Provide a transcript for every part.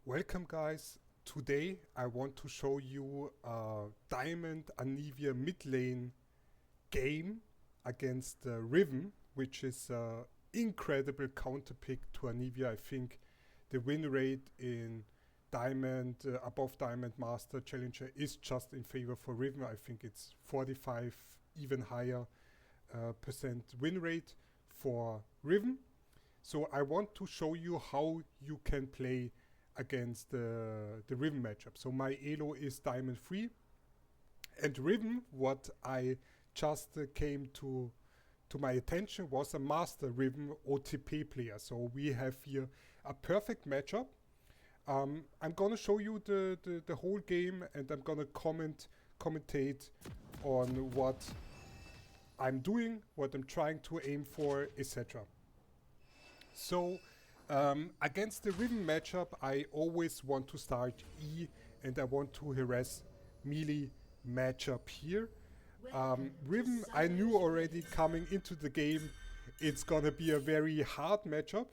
Welcome guys, today I want to show you a Diamond Anivia mid lane game against Riven, which is an incredible counter pick to Anivia. I think the win rate in Diamond, above Diamond Master Challenger is just in favor for Riven. I think it's 45, even higher percent win rate for Riven. So I want to show you how you can play against the Riven matchup. So my elo is Diamond 3. And Riven, what I just came to my attention was a Master Riven OTP player. So we have here a perfect matchup. I'm gonna show you the whole game, and I'm gonna commentate on what I'm doing, what I'm trying to aim for, etc. So against the Riven matchup, I always want to start E, and I want to harass melee matchup here. Riven, I knew already coming into the game, it's gonna be a very hard matchup.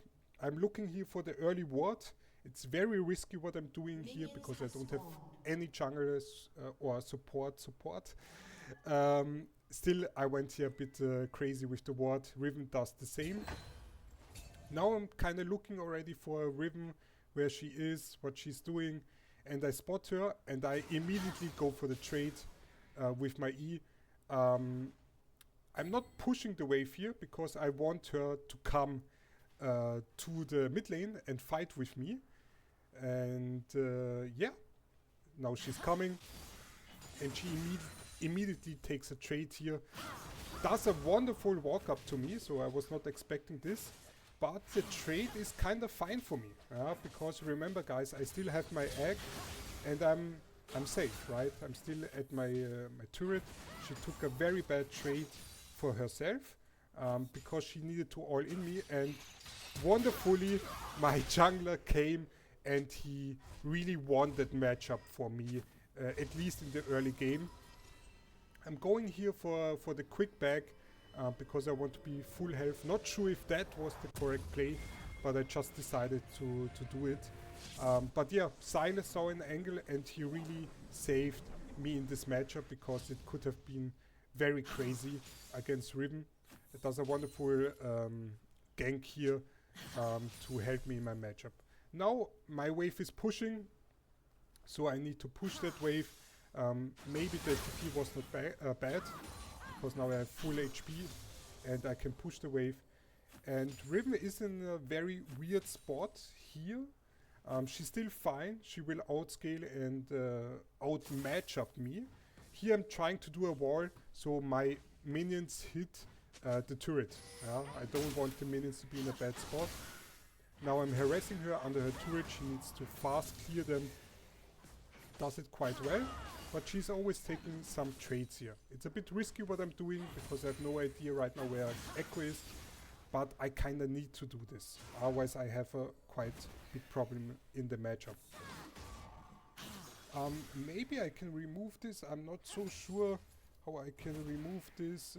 I'm looking here for the early ward. It's very risky what I'm doing here because I don't have any junglers or support. Still, I went here a bit crazy with the ward. Riven does the same. Now I'm kind of looking already for Riven, where she is, what she's doing, and I spot her and I immediately go for the trade with my E. I'm not pushing the wave here because I want her to come to the mid lane and fight with me. And yeah, now she's coming and she immediately takes a trade here. Does a wonderful walk up to me, so I was not expecting this. But the trade is kind of fine for me, because remember guys, I still have my egg and I'm safe, right? I'm still at my my turret. She took a very bad trade for herself because she needed to all in me, and wonderfully my jungler came and he really won that matchup for me, at least in the early game. I'm going here for the quick back. Because I want to be full health. Not sure if that was the correct play, but I just decided to do it. But yeah, Silas saw an angle and he really saved me in this matchup because it could have been very crazy against Riven. It does a wonderful gank here to help me in my matchup. Now my wave is pushing, so I need to push that wave. Maybe the TP was not bad, because now I have full HP and I can push the wave. And Riven is in a very weird spot here. She's still fine. She will outscale and outmatch up me. Here I'm trying to do a wall so my minions hit the turret. I don't want the minions to be in a bad spot. Now I'm harassing her under her turret. She needs to fast clear them. Does it quite well. But she's always taking some trades here. It's a bit risky what I'm doing because I have no idea right now where Echo is. But I kind of need to do this. Otherwise I have a quite big problem in the matchup. Maybe I can remove this. I'm not so sure how I can remove this.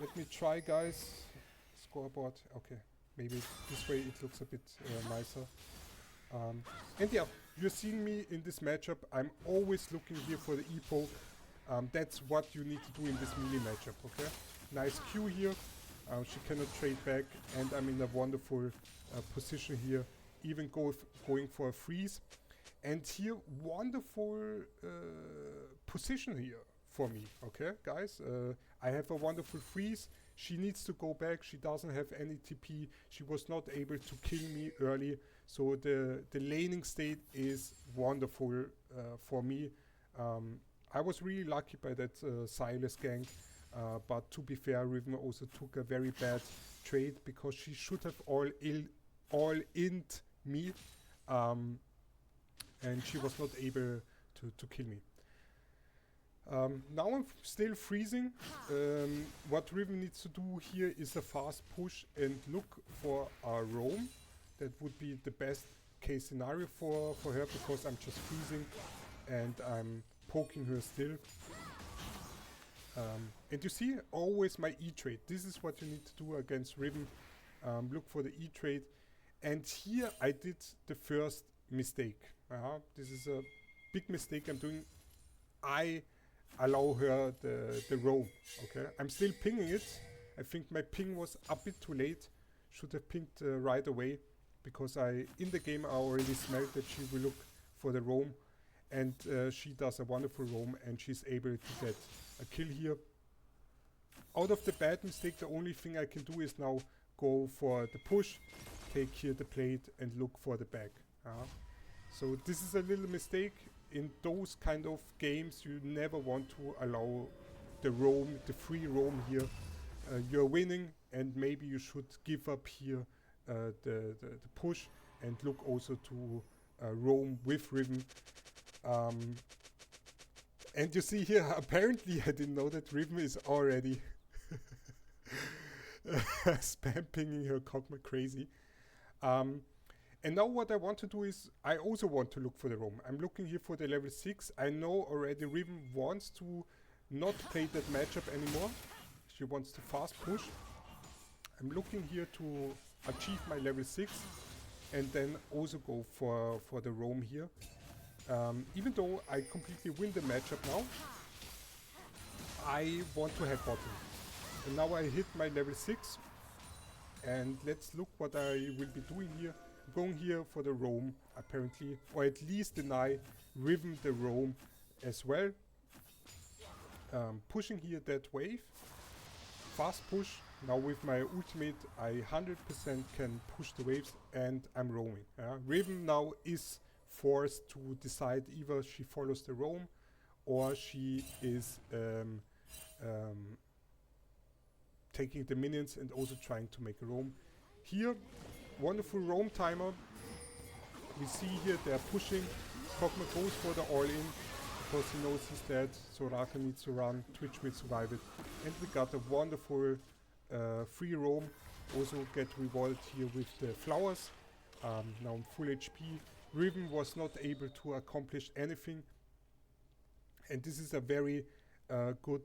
Let me try, guys. Scoreboard. Okay. Maybe this way it looks a bit nicer. And yeah, you're seeing me in this matchup. I'm always looking here for the E-poke. That's what you need to do in this melee matchup, okay? Nice Q here. She cannot trade back, and I'm in a wonderful position here. Even going for a freeze. And here, wonderful position here for me, okay, guys? I have a wonderful freeze. She needs to go back. She doesn't have any TP. She was not able to kill me early. So the laning state is wonderful for me. I was really lucky by that Silas gank. But to be fair, Riven also took a very bad trade because she should have all-in'd me. And she was not able to kill me. Now I'm still freezing. What Riven needs to do here is a fast push and look for a roam. That would be the best case scenario for her because I'm just freezing and I'm poking her still. And you see always my E trade. This is what you need to do against Riven. look for the E trade. And here I did the first mistake. This is a big mistake I'm doing. I allow her the roam. Okay, I'm still pinging it. I think my ping was a bit too late. Should have pinged right away, because in the game I already smelled that she will look for the roam, and she does a wonderful roam, and she's able to get a kill here. Out of the bad mistake, the only thing I can do is now go for the push, take here the plate, and look for the back. So this is a little mistake. In those kind of games, you never want to allow the roam, the free roam here. You're winning, and maybe you should give up here the push and look also to roam with Riven. And you see here, apparently I didn't know that Riven is already spam pinging her Kog'Maw crazy. And now what I want to do is, I also want to look for the roam. I'm looking here for the level 6. I know already Riven wants to not play that matchup anymore. She wants to fast push. I'm looking here to achieve my level 6 and then also go for the roam here. Even though I completely win the matchup now, I want to have bottom. And now I hit my level 6. And let's look what I will be doing here. Going here for the roam, apparently, or at least deny Riven the roam as well. Pushing here that wave, fast push. Now with my ultimate, I 100% can push the waves, and I'm roaming. Riven now is forced to decide either she follows the roam or she is taking the minions and also trying to make a roam. Here, wonderful roam timer. We see here they're pushing. Kog'Maw goes for the all-in because he knows he's dead, so Raka needs to run, Twitch will survive it. And we got a wonderful free roam. Also get rewarded here with the flowers. Now I'm full HP. Riven was not able to accomplish anything. And this is a very good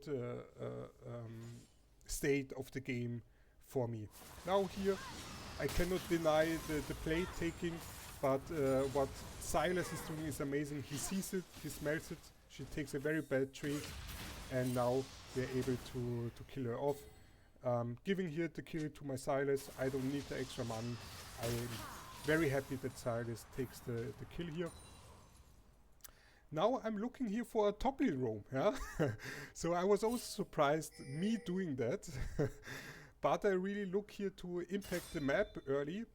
state of the game for me. Now here, I cannot deny the plate taking, but what Silas is doing is amazing. He sees it, he smells it, she takes a very bad trade, and now we're able to kill her off. Giving here the kill to my Silas, I don't need the extra money. I am very happy that Silas takes the kill here. Now I'm looking here for a top lane roam. So I was also surprised me doing that. But I really look here to impact the map early.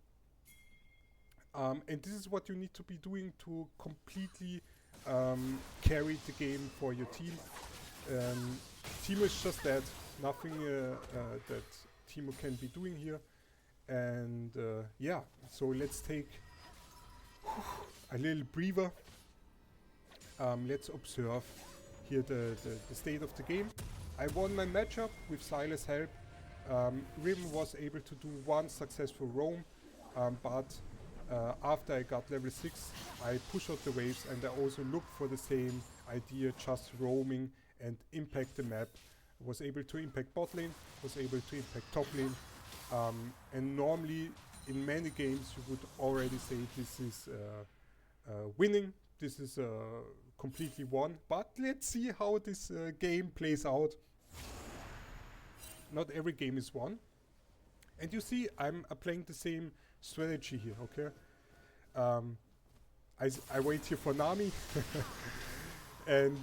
And this is what you need to be doing to completely carry the game for your team. Teemo is just that. Nothing that Teemo can be doing here. And yeah, so let's take a little breather. Let's observe here the state of the game. I won my matchup with Silas' help. Riven was able to do one successful roam, but after I got level 6, I push out the waves, and I also look for the same idea, just roaming and impact the map. Was able to impact bot lane, was able to impact top lane, and normally in many games you would already say this is winning, this is completely won, but let's see how this game plays out. Not every game is won. And you see, I'm applying the same strategy here, okay? I wait here for Nami. And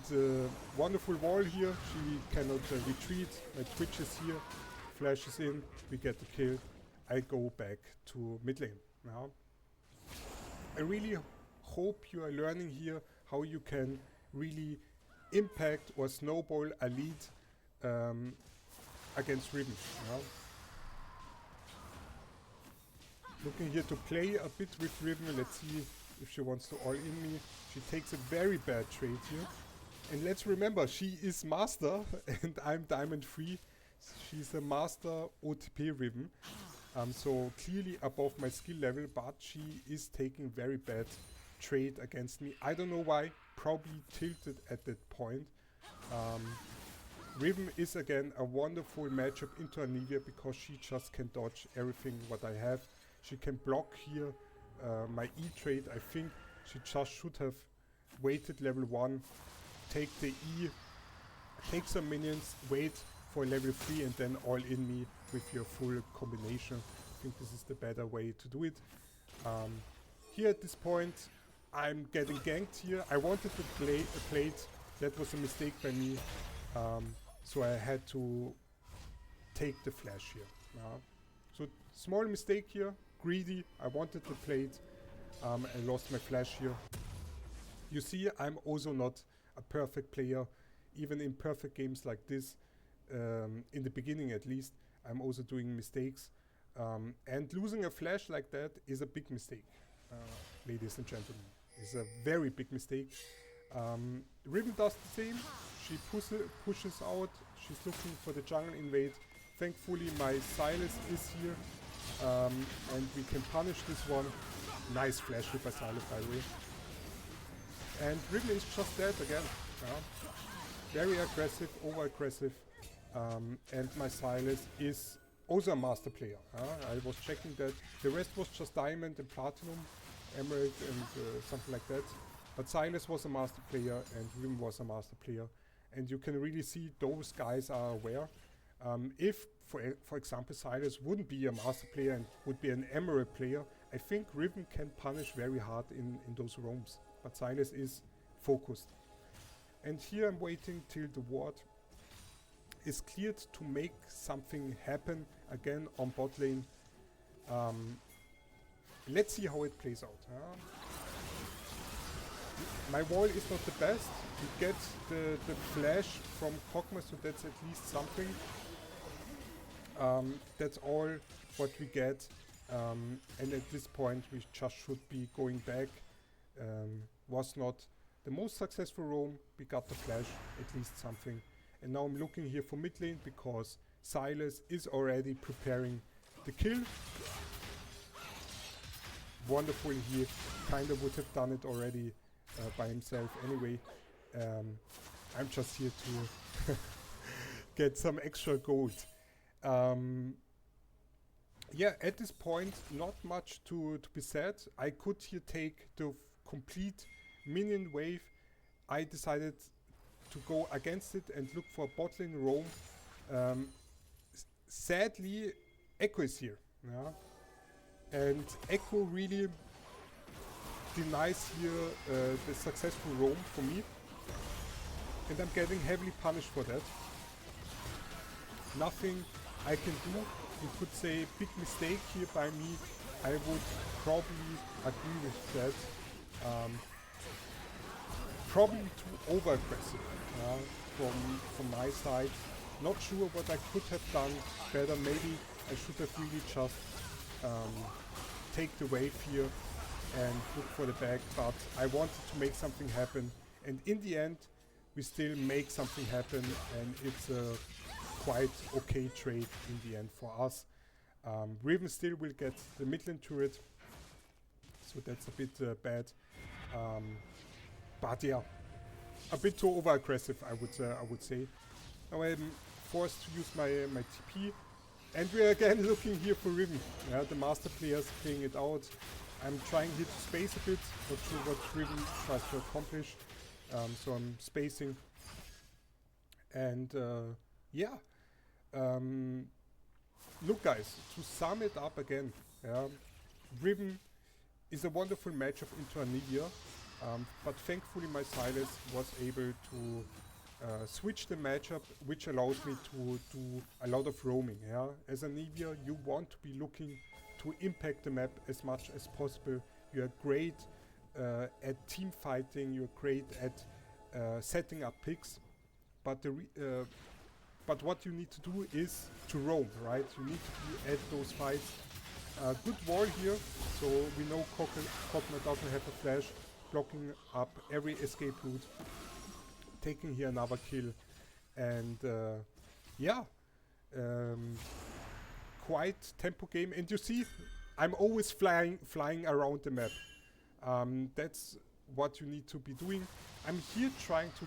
wonderful wall here. She cannot retreat. My Twitch is here. Flashes in. We get the kill. I go back to mid lane. Now, I really hope you are learning here how you can really impact or snowball a lead against Riven. Looking here to play a bit with Riven. Let's see if she wants to all-in me. She takes a very bad trade here. And let's remember, she is master and I'm diamond 3. She's a master OTP Riven. So clearly above my skill level, but she is taking very bad trade against me. I don't know why, probably tilted at that point. Riven is again a wonderful matchup into Anivia because she just can dodge everything what I have. She can block here my E trade. I think she just should have waited level 1, take the E, take some minions, wait for level 3 and then all in me with your full combination. I think this is the better way to do it. Here at this point I'm getting ganked here. I wanted to play a plate. That was a mistake by me. So I had to take the flash here. So small mistake here, greedy. I wanted to play it. I lost my flash here. You see, I'm also not a perfect player. Even in perfect games like this, in the beginning at least, I'm also doing mistakes. And losing a flash like that is a big mistake, ladies and gentlemen. It's a very big mistake. Riven does the same. She pushes out. She's looking for the jungle invade. Thankfully my Silas is here. And we can punish this one. Nice flash hit by Silas, by the way. And Riven is just dead again. Very aggressive, over aggressive. And my Silas is also a master player. I was checking that. The rest was just diamond and platinum, emerald and something like that. But Silas was a master player and Riven was a master player. And you can really see those guys are aware. If, for example, Silas wouldn't be a master player and would be an emerald player, I think Riven can punish very hard in those roams. But Silas is focused. And here I'm waiting till the ward is cleared to make something happen again on bot lane. Let's see how it plays out. My wall is not the best. We get the flash from Kog'Maw, so that's at least something. That's all what we get. And at this point we just should be going back. Was not the most successful roam. We got the flash, at least something. And now I'm looking here for mid lane because Silas is already preparing the kill. Wonderful, he kinda would have done it already by himself anyway. I'm just here to get some extra gold. Yeah, at this point not much to be said. I could here take the complete minion wave. I decided to go against it and look for bot lane roam. Sadly, Echo is here. And Echo really denies here the successful roam for me. And I'm getting heavily punished for that. Nothing I can do. You could say big mistake here by me. I would probably agree with that. Probably too over aggressive from my side. Not sure what I could have done better. Maybe I should have really just take the wave here and look for the back, but I wanted to make something happen, and in the end we still make something happen, and it's a quite okay trade in the end for us. Riven still will get the mid lane turret, so that's a bit bad, but yeah, a bit too over aggressive, I would say. Now I'm forced to use my TP. And we're again looking here for Riven. Yeah, the master players playing it out. I'm trying here to space a bit, not sure what Riven tries to accomplish. So I'm spacing. And yeah. Look guys, to sum it up again, Riven is a wonderful matchup into Anivia. But thankfully my Silas was able to switch the matchup, which allows me to do a lot of roaming. As Anivia, you want to be looking to impact the map as much as possible. You are great at team fighting, you're great at setting up picks, but but what you need to do is to roam, right? You need to be at those fights. Good wall here, so we know Kog'Maw doesn't have a flash, blocking up every escape route. Taking here another kill, and yeah, quite tempo game. And you see, I'm always flying around the map. That's what you need to be doing. I'm here trying to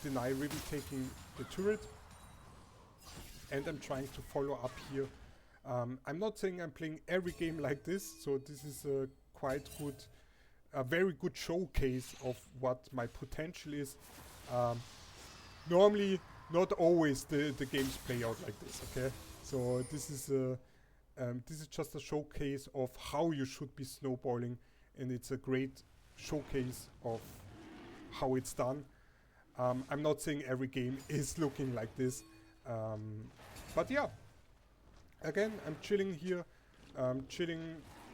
deny Riven taking the turret, and I'm trying to follow up here. I'm not saying I'm playing every game like this, so this is a very good showcase of what my potential is. Normally, not always the games play out like this, okay? So this is just a showcase of how you should be snowballing, and it's a great showcase of how it's done. I'm not saying every game is looking like this, but yeah. Again, I'm chilling here,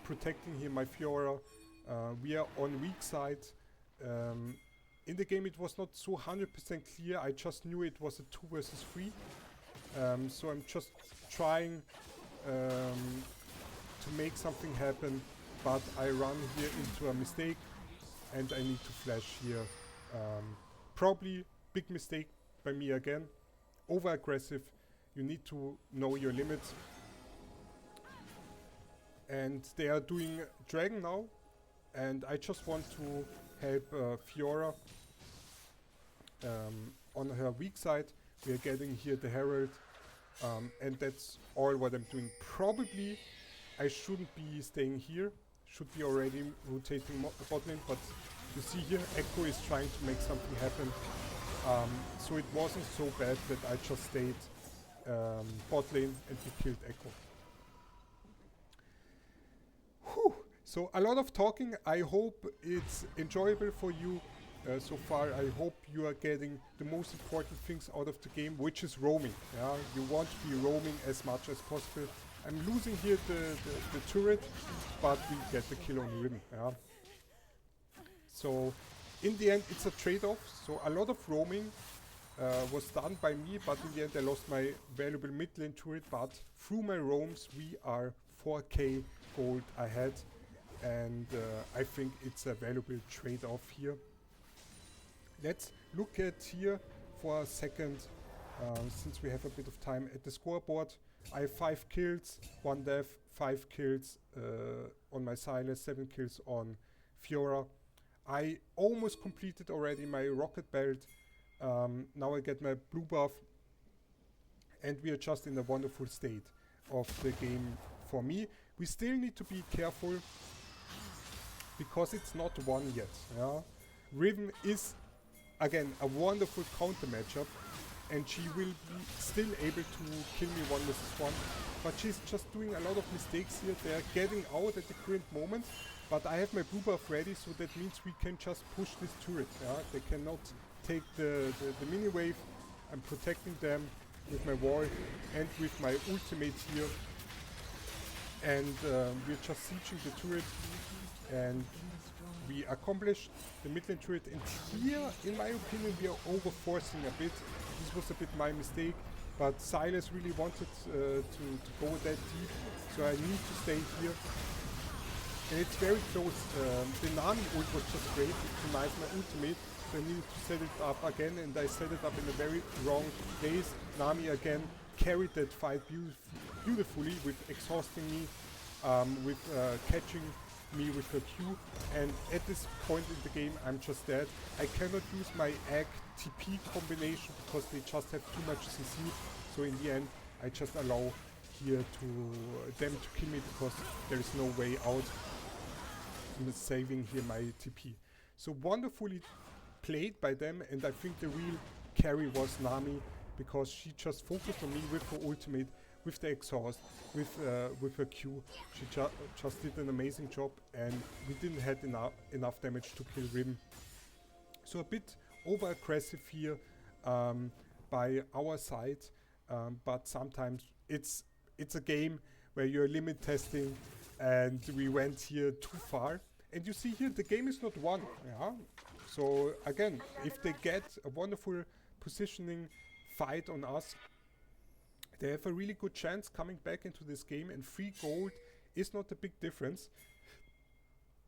protecting here my Fiora. We are on weak side. In the game it was not so 100% clear. I just knew it was a 2 versus 3. So I'm just trying to make something happen, but I run here into a mistake and I need to flash here. Probably big mistake by me again. Over aggressive. You need to know your limits. And they are doing Dragon now, and I just want to help Fiora on her weak side. We are getting here the Herald, and that's all what I'm doing. Probably I shouldn't be staying here, should be already rotating bot lane, but you see here Echo is trying to make something happen, so it wasn't so bad that I just stayed bot lane and we killed Echo. So a lot of talking. I hope it's enjoyable for you so far. I hope you are getting the most important things out of the game, which is roaming. Yeah, you want to be roaming as much as possible. I'm losing here the turret, but we get the kill on Riven. Yeah. So in the end, it's a trade-off. So a lot of roaming was done by me, but in the end, I lost my valuable mid lane turret. But through my roams, we are 4k gold ahead. And I think it's a valuable trade-off here. Let's look at here for a second, since we have a bit of time, at the scoreboard. I have 5 kills, 1 death, 5 kills on my Silas, 7 kills on Fiora. I almost completed already my rocket belt. Now I get my blue buff, and we are just in a wonderful state of the game for me. We still need to be careful, because it's not won yet. Yeah? Riven is, again, a wonderful counter matchup, and she will be still able to kill me 1 versus 1, but she's just doing a lot of mistakes here. They are getting out at the current moment, but I have my blue buff ready, so that means we can just push this turret. Yeah? They cannot take the mini wave. I'm protecting them with my wall and with my ultimate here, and we're just sieging the turret. And we accomplished the mid lane turret, and here, in my opinion, we are overforcing a bit. This was a bit my mistake, but Silas really wanted to go that deep, so I need to stay here. And it's very close. The Nami ult was just great, it denies my ultimate, so I needed to set it up again, and I set it up in a very wrong place. Nami again carried that fight beautifully with exhausting me, with catching me with her Q, and at this point in the game I'm just dead. I cannot use my egg TP combination because they just have too much CC, so in the end I just allow here them to kill me because there is no way out. I'm saving here my TP. So wonderfully played by them, and I think the real carry was Nami, because she just focused on me with her ultimate, with the exhaust, with her Q. She just did an amazing job, and we didn't have enough damage to kill Riven. So a bit over aggressive here by our side, but sometimes it's a game where you're limit testing, and we went here too far. And you see here the game is not won. Yeah? So again, if they get a wonderful positioning fight on us, they have a really good chance coming back into this game, and 3 gold is not a big difference.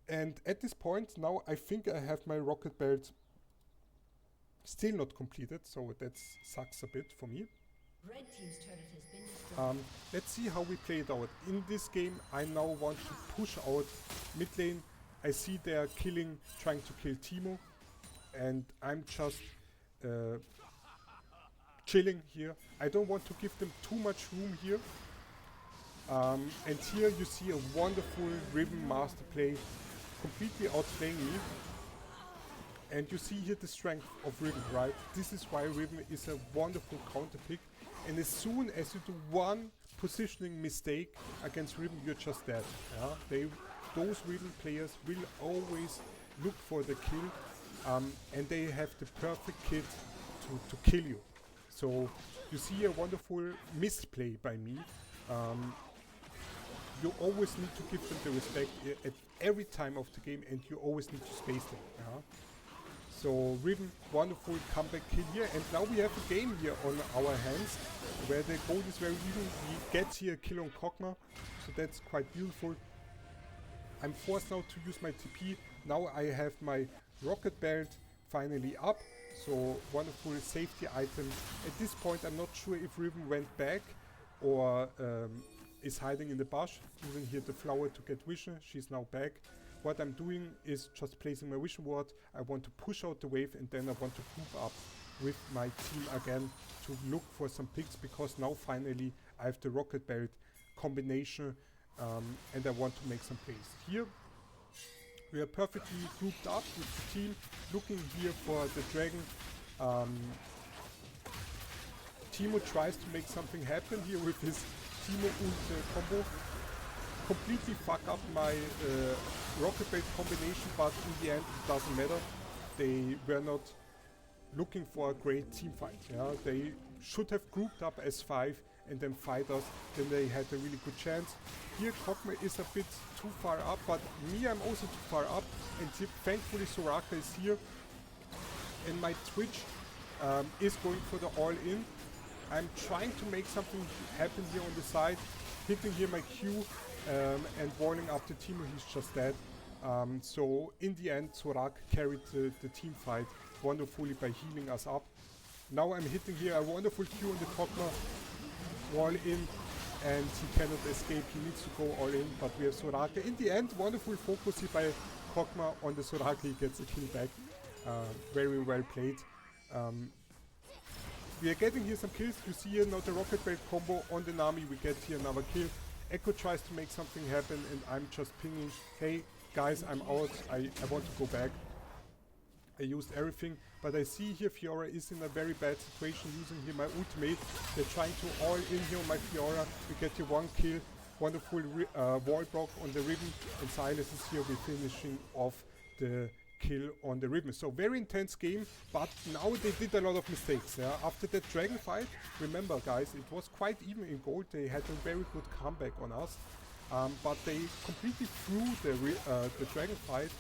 And at this point now, I think I have my rocket belt still not completed, so that sucks a bit for me. Red team's turret has been destroyed. Let's see how we play it out. In this game, I now want to push out mid lane I see they're trying to kill Teemo, and I'm just chilling here. I don't want to give them too much room here. And here you see a wonderful Riven master play, completely outplaying me. And you see here the strength of Riven, right? This is why Riven is a wonderful counter pick. And as soon as you do one positioning mistake against Riven, you're just dead. Yeah? Those Riven players will always look for the kill, and they have the perfect kit to kill you. So you see a wonderful misplay by me. You always need to give them the respect at every time of the game, and you always need to space them. Yeah? So Riven, wonderful comeback kill here, and now we have a game here on our hands where the goal is very even. We get here a kill on Kog'Maw, so that's quite beautiful. I'm forced now to use my TP. Now I have my rocket belt finally up, so wonderful safety item. At this point I'm not sure if Riven went back or is hiding in the bush, using here the flower to get vision. She's now back. What I'm doing is just placing my vision ward. I want to push out the wave, and then I want to group up with my team again to look for some picks, because now finally I have the rocket belt combination, and I want to make some plays. Here we are perfectly grouped up with the team, looking here for the dragon. Teemo tries to make something happen here with his Teemo ult combo. Completely fuck up my rocket bait combination, but in the end it doesn't matter. They were not looking for a great team fight. Yeah? They should have grouped up as 5 and then fight us, then they had a really good chance. Here Kog'Maw is a bit too far up, but me, I'm also too far up, and thankfully Soraka is here, and my Twitch is going for the all-in. I'm trying to make something happen here on the side, hitting here my Q and walling up the Teemo. He's just dead. So in the end Soraka carried the team fight wonderfully by healing us up. Now I'm hitting here a wonderful Q on the Kog'Maw, wall in, and he cannot escape. He needs to go all in, but we have Soraka. In the end, wonderful focus here by Kog'Maw on the Soraka. He gets a kill back. Very well played. We are getting here some kills. You see here now the rocket belt combo on the Nami. We get here another kill. Echo tries to make something happen, and I'm just pinging, hey guys, I'm out. I want to go back. I used everything, but I see here Fiora is in a very bad situation, using here my ultimate. They're trying to all in here on my Fiora. We get here one kill, wonderful wall block on the Riven, and Silas is here. We're finishing off the kill on the Riven. So very intense game, but now they did a lot of mistakes. Yeah? After that dragon fight, remember guys, it was quite even in gold. They had a very good comeback on us, but they completely threw the dragon fight.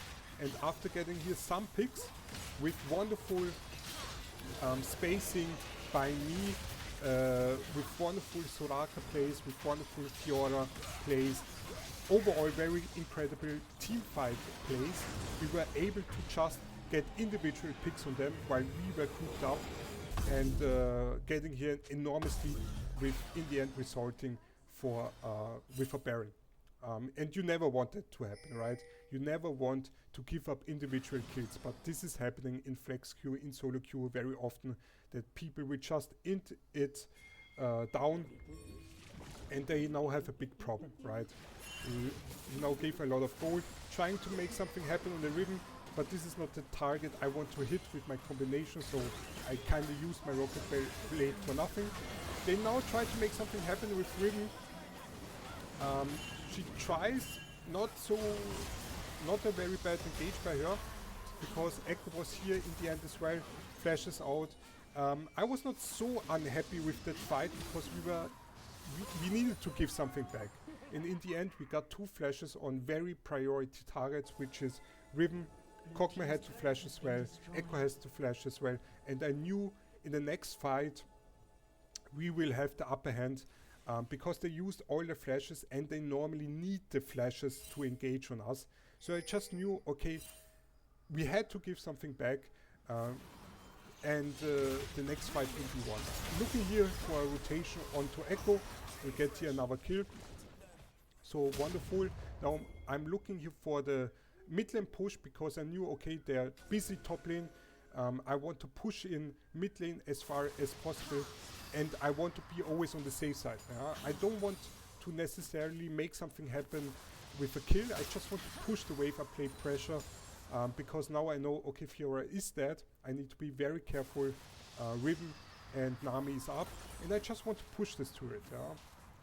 And after getting here some picks with wonderful spacing by me, with wonderful Soraka plays, with wonderful Fiora plays, overall very incredible team fight plays, we were able to just get individual picks on them while we were grouped up, and getting here enormously, with in the end resulting with a Baron. And you never want that to happen, right? You never want to give up individual kills, but this is happening in flex queue, in solo queue very often, that people will just int it down, and they now have a big problem, right? You now gave a lot of gold, trying to make something happen on the Riven, but this is not the target I want to hit with my combination, so I kind of use my rocket blade for nothing. They now try to make something happen with Riven. She tries, not a very bad engage by her, because Echo was here in the end as well, flashes out. I was not so unhappy with that fight, because we needed to give something back. And in the end we got 2 flashes on very priority targets, which is Riven. Kog'Maw had to flash as well, Echo has to flash as well, and I knew in the next fight we will have the upper hand, because they used all the flashes and they normally need the flashes to engage on us. So I just knew, okay, we had to give something back, and the next fight will be won. Looking here for a rotation onto Echo, we get here another kill. So wonderful. Now I'm looking here for the mid lane push because I knew, okay, they're busy top lane. I want to push in mid lane as far as possible, and I want to be always on the safe side. I don't want to necessarily make something happen with a kill. I just want to push the wave, apply pressure, because now I know, okay, Fiora is dead. I need to be very careful. Riven and Nami is up, and I just want to push this turret.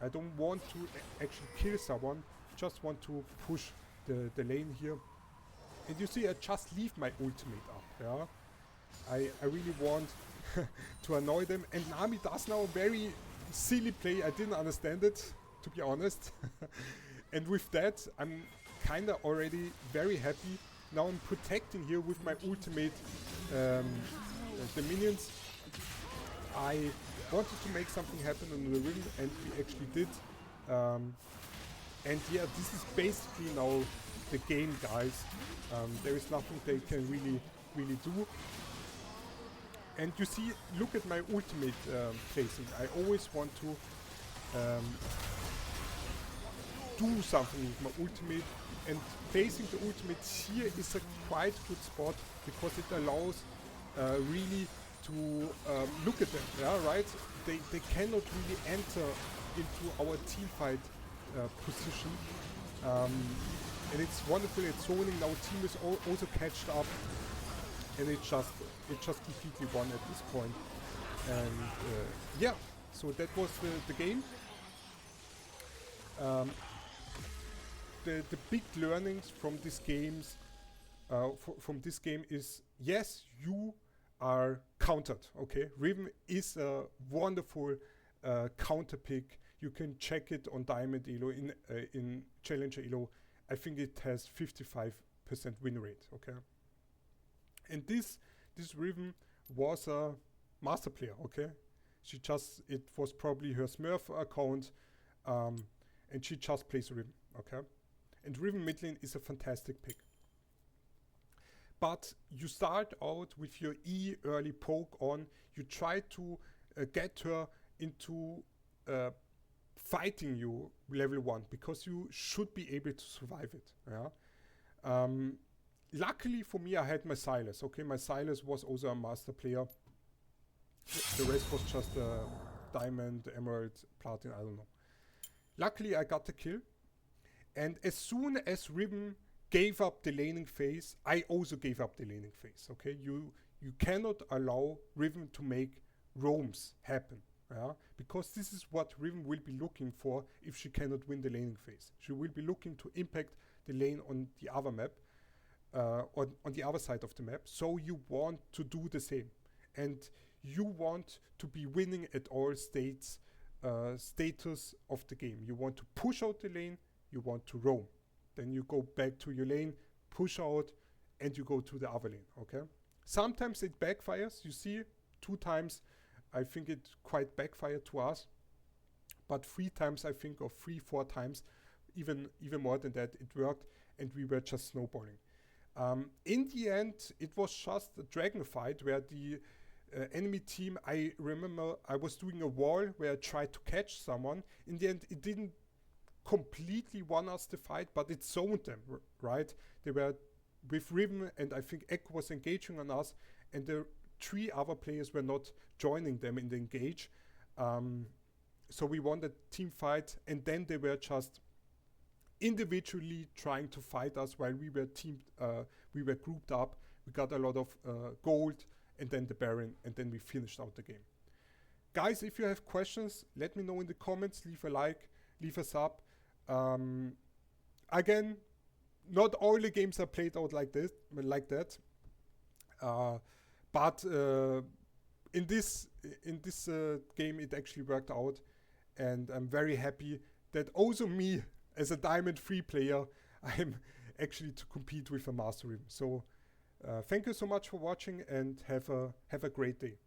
I don't want to actually kill someone, just want to push the lane here. And you see, I just leave my ultimate up. I really want to annoy them, and Nami does now a very silly play. I didn't understand it, to be honest. And with that, I'm kinda already very happy. Now I'm protecting here with my ultimate the minions. I wanted to make something happen on the Riven, and we actually did. And yeah, this is basically now the game, guys. There is nothing they can really do. And you see, look at my ultimate placing. I always want to do something with my ultimate, and placing the ultimate here is a quite good spot because it allows really to look at them. Right? They cannot really enter into our team fight position, and it's wonderful at zoning. Our team is also catched up, and it just completely won at this point. And yeah, so that was the game. The big learnings from these games, from this game is, yes, you are countered. Okay, Riven is a wonderful counter pick. You can check it on Diamond Elo, in Challenger Elo. I think it has 55% win rate. Okay, and this Riven was a master player. Okay, it was probably her Smurf account, and she just plays Riven. Okay, and Riven mid lane is a fantastic pick. But you start out with your E early poke on. You try to get her into fighting you level 1, because you should be able to survive it. Luckily for me, I had my Silas. Okay, my Silas was also a master player. The rest was just diamond, emerald, platinum, I don't know. Luckily, I got the kill. And as soon as Riven gave up the laning phase, I also gave up the laning phase. Okay, you cannot allow Riven to make roams happen. Because this is what Riven will be looking for if she cannot win the laning phase. She will be looking to impact the lane on the other map, on the other side of the map. So you want to do the same, and you want to be winning at all status of the game. You want to push out the lane, you want to roam. Then you go back to your lane, push out, and you go to the other lane. Okay. Sometimes it backfires. You see, 2 times. I think it quite backfired to us, but 3 times, I think, or 3-4 times, even more than that, it worked, and we were just snowballing. In the end, it was just a dragon fight where the enemy team, I remember I was doing a wall where I tried to catch someone. In the end, it didn't completely won us the fight, but it zoned them, right? They were with Riven, and I think Echo was engaging on us, and the 3 other players were not joining them in the engage. So we won the team fight, and then they were just individually trying to fight us while we were grouped up. We got a lot of gold, and then the Baron, and then we finished out the game. Guys, if you have questions, let me know in the comments. Leave a like, leave a sub. Again, not all the games are played out like that. But in this game, it actually worked out, and I'm very happy that also me, as a Diamond 3 player, I'm actually to compete with a Master Riven. So thank you so much for watching, and have a great day.